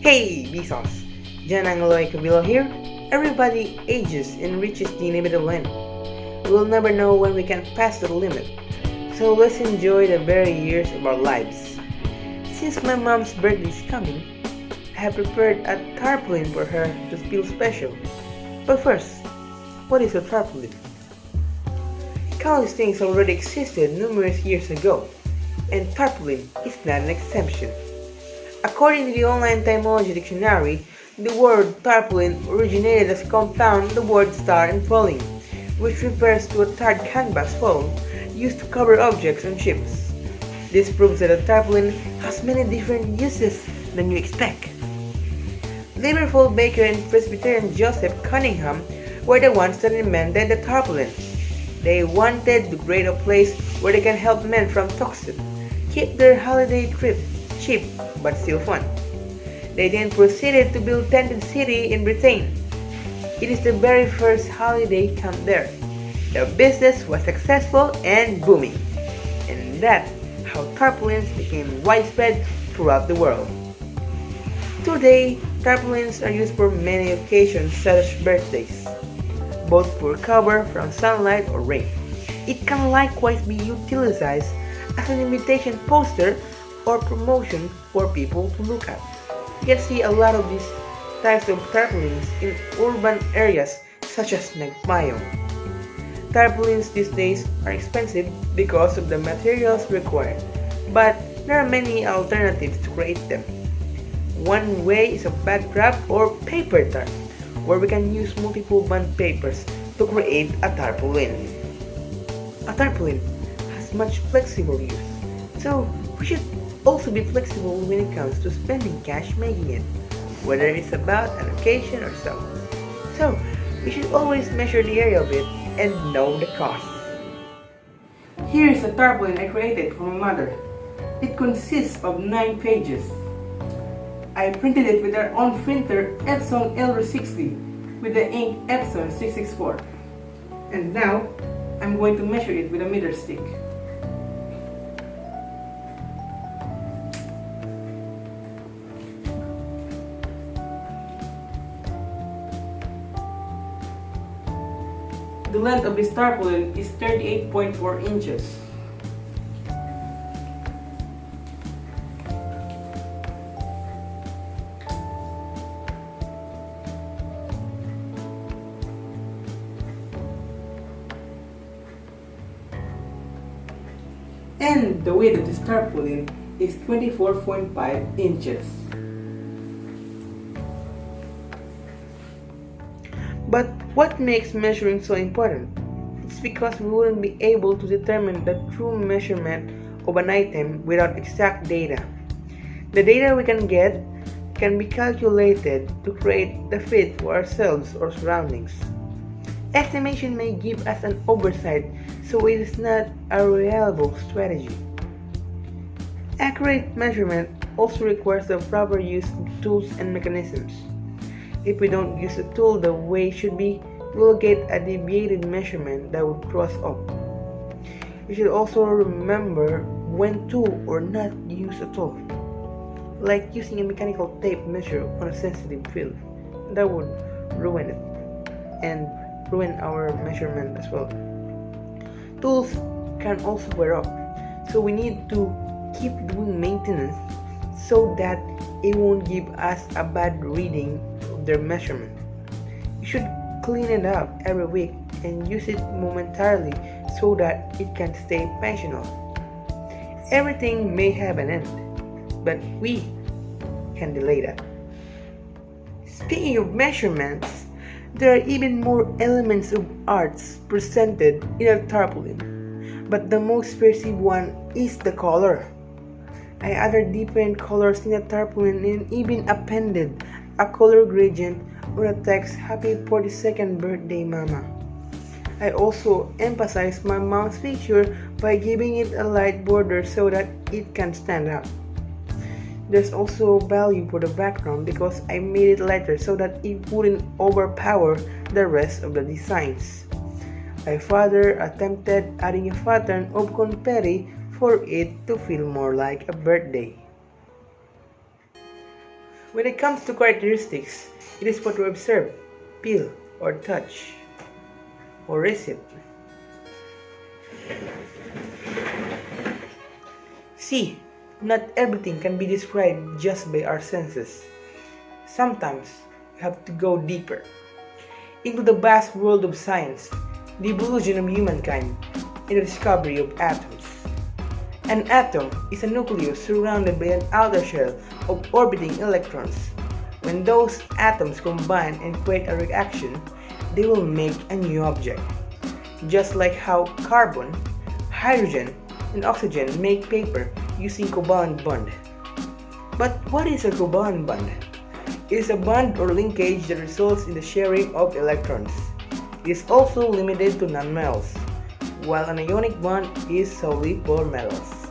Hey, Vsauce! Angelo and Cobilo here. Everybody ages and reaches the inevitable end. We'll never know when we can pass the limit. So let's enjoy the very years of our lives. Since my mom's birthday is coming, I have prepared a tarpaulin for her to feel special. But first, what is a tarpaulin? Countless things already existed numerous years ago, and tarpaulin is not an exception. According to the online etymology dictionary, the word tarpaulin originated as a compound of the word star and falling, which refers to a tarred canvas fold used to cover objects on ships. This proves that a tarpaulin has many different uses than you expect. Liverpool baker and Presbyterian Joseph Cunningham were the ones that invented the tarpaulin. They wanted to create a place where they can help men from Tucson keep their holiday trip cheap but still fun. They then proceeded to build Tented City in Britain. It is the very first holiday camp there. The business was successful and booming, and that's how tarpaulins became widespread throughout the world. Today, tarpaulins are used for many occasions such as birthdays, both for cover from sunlight or rain. It can likewise be utilized as an invitation poster or promotion for people to look at. You can see a lot of these types of tarpaulins in urban areas such as Nagmayong. Tarpaulins these days are expensive because of the materials required, but there are many alternatives to create them. One way is a backdrop or paper tarp, where we can use multiple bond papers to create a tarpaulin. A tarpaulin has much flexible use, so we should also be flexible when it comes to spending cash making it, whether it's about an occasion or so. So, we should always measure the area of it and know the cost. Here is the tarpaulin I created for my mother. It consists of 9 pages. I printed it with our own printer Epson L60 with the ink Epson 664. And now, I'm going to measure it with a meter stick. The length of this tarpaulin is 38.4 inches. And the width of this tarpaulin is 24.5 inches. But what makes measuring so important? It's because we wouldn't be able to determine the true measurement of an item without exact data. The data we can get can be calculated to create the fit for ourselves or surroundings. Estimation may give us an oversight, so it is not a reliable strategy. Accurate measurement also requires the proper use of tools and mechanisms. If we don't use the tool the way it should be, we'll get a deviated measurement that will throw us off. We should also remember when to or not use a tool, like using a mechanical tape measure on a sensitive field. That would ruin it and ruin our measurement as well. Tools can also wear off, so we need to keep doing maintenance so that it won't give us a bad reading of their measurement. You should clean it up every week and use it momentarily so that it can stay functional. Everything may have an end, but we can delay that. Speaking of measurements, there are even more elements of arts presented in a tarpaulin, but the most perceived one is the color. I added different colors in the tarpaulin and even appended a color gradient on the text "Happy 42nd birthday, Mama." I also emphasized my mom's picture by giving it a light border so that it can stand out. There's also value for the background because I made it lighter so that it wouldn't overpower the rest of the designs. I further attempted adding a pattern of confetti for it to feel more like a birthday. When it comes to characteristics, it is what we observe, feel, or touch. Or is it? See, not everything can be described just by our senses. Sometimes we have to go deeper into the vast world of science, the evolution of humankind, and the discovery of atoms. An atom is a nucleus surrounded by an outer shell of orbiting electrons. When those atoms combine and create a reaction, they will make a new object. Just like how carbon, hydrogen, and oxygen make paper using covalent bond. But what is a covalent bond? It is a bond or linkage that results in the sharing of electrons. It is also limited to nonmetals, while an ionic bond is solely for metals.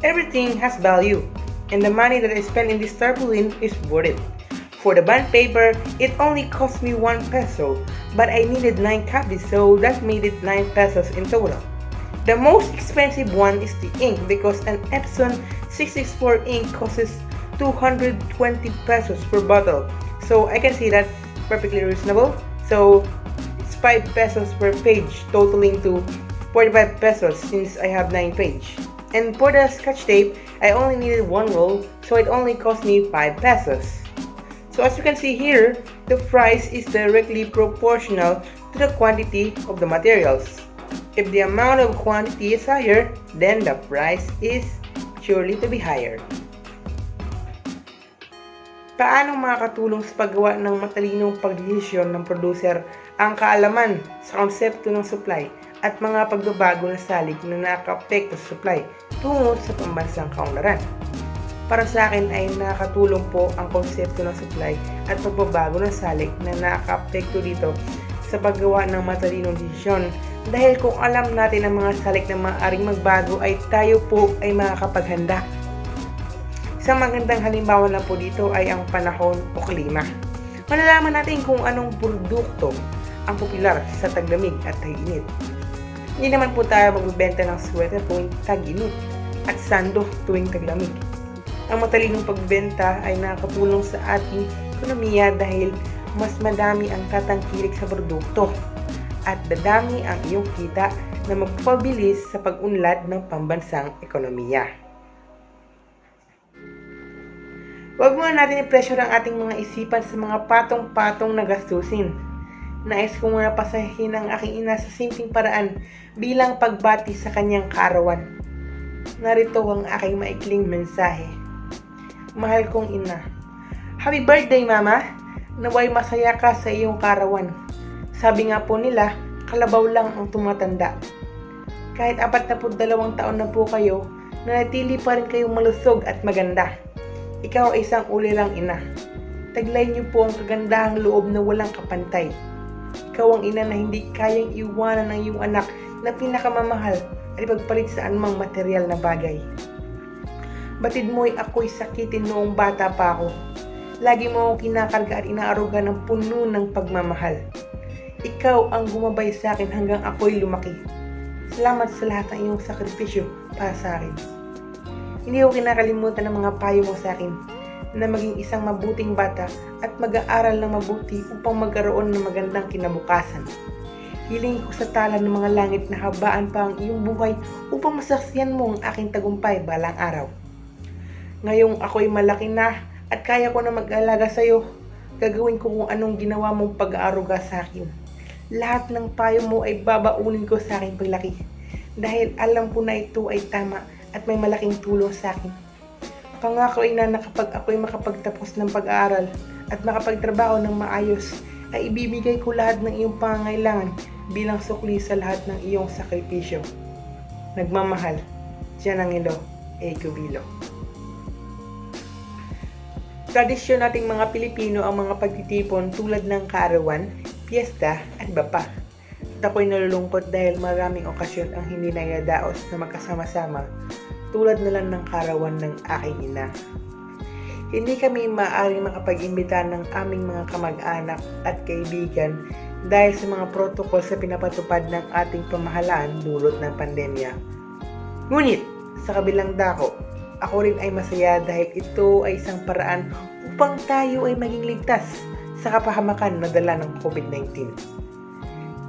Everything has value, and the money that I spent in this tarpaulin is worth it. For the bond paper, it only cost me 1 peso, but I needed 9 copies, so that made it 9 pesos in total. The most expensive one is the ink because an Epson 664 ink costs 220 pesos per bottle. So I can see that perfectly reasonable. So it's 5 pesos per page, totaling to 45 pesos since I have 9 pages. And for the scotch tape, I only needed 1 roll, so it only cost me 5 pesos. So as you can see here, the price is directly proportional to the quantity of the materials. If the amount of quantity is higher, then the price is surely to be higher. Paano makakatulong sa paggawa ng matalinong pagdesisyon ng producer ang kaalaman sa konsepto ng supply at mga pagbabago na salik na nakaka-apekto sa supply tungo sa pambansang kaunlaran? Para sa akin ay nakakatulong po ang konsepto ng supply at pagbabago ng salik na nakaka-apekto dito sa paggawa ng matalinong desisyon, dahil kung alam natin ang mga salik na maaaring magbago ay tayo po ay makakapaghanda. Isang magandang halimbawa na po dito ay ang panahon o klima. Malalaman natin kung anong produkto ang popular sa taglamig at tag-init. Hindi naman po tayo magbebenta ng sweater tuwing tag-init at sando tuwing taglamig. Ang matalinong pagbenta ay nakakatulong sa ating ekonomiya dahil mas madami ang tatangkilik sa produkto at dadami ang iyong kita na magpapabilis sa pag-unlad ng pambansang ekonomiya. Huwag muna natin i-pressure ang ating mga isipan sa mga patong-patong na gastusin. Nais ko muna pasahin ang aking ina sa simpleng paraan bilang pagbati sa kanyang kaarawan. Narito ang aking maikling mensahe. Mahal kong ina, happy birthday mama! Naway masaya ka sa iyong kaarawan. Sabi nga po nila, kalabaw lang ang tumatanda. Kahit 42 taon na po kayo, nanatili pa rin kayong malusog at maganda. Ikaw ay isang ulirang ina. Taglay niyo po ang kagandahang loob na walang kapantay. Ikaw ang ina na hindi kayang iwanan ng iyong anak na pinakamamahal at ipagpalit sa anumang material na bagay. Batid mo'y ako'y sakitin noong bata pa ako. Lagi mo akong kinakarga at inaaruga ng puno ng pagmamahal. Ikaw ang gumabay sa akin hanggang ako'y lumaki. Salamat sa lahat ng iyong sakripisyo para sa akin. Hindi ko kinakalimutan ang mga payo mo sa akin na maging isang mabuting bata at mag-aaral ng mabuti upang magkaroon ng magandang kinabukasan. Hiling ko sa tala ng mga langit na habaan pa ang iyong buhay upang masaksiyan mo ang aking tagumpay balang araw. Ngayong ako'y malaki na at kaya ko na mag-alaga sa iyo, gagawin ko kung anong ginawa mong pag-aaruga sa akin. Lahat ng payo mo ay babaunin ko sa aking paglaki dahil alam ko na ito ay tama at may malaking tulong sa akin. Pangako ay na kapag ako'y makapagtapos ng pag-aaral at makapagtrabaho ng maayos, ay ibibigay ko lahat ng iyong pangangailangan bilang sukli sa lahat ng iyong sakripisyo. Nagmamahal, Angelo, Cobilo. Tradisyon nating mga Pilipino ang mga pagtitipon tulad ng kaarawan, piyesta at iba pa. At ako'y nalulungkot dahil maraming okasyon ang hindi naidaos na magkasama-sama tulad na lang ng kaarawan ng aking ina. Hindi kami maaaring makapag-imbita ng aming mga kamag-anak at kaibigan dahil sa mga protocol sa pinapatupad ng ating pamahalaan dulot ng pandemya. Ngunit, sa kabilang dako, ako rin ay masaya dahil ito ay isang paraan upang tayo ay maging ligtas sa kapahamakan na dala ng COVID-19.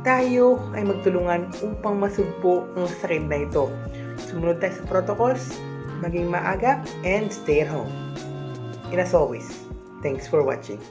Tayo ay magtulungan upang masugpo ang sakit na ito. Sumunod tayo sa protocols, maging maaga, and stay at home. And as always, thanks for watching.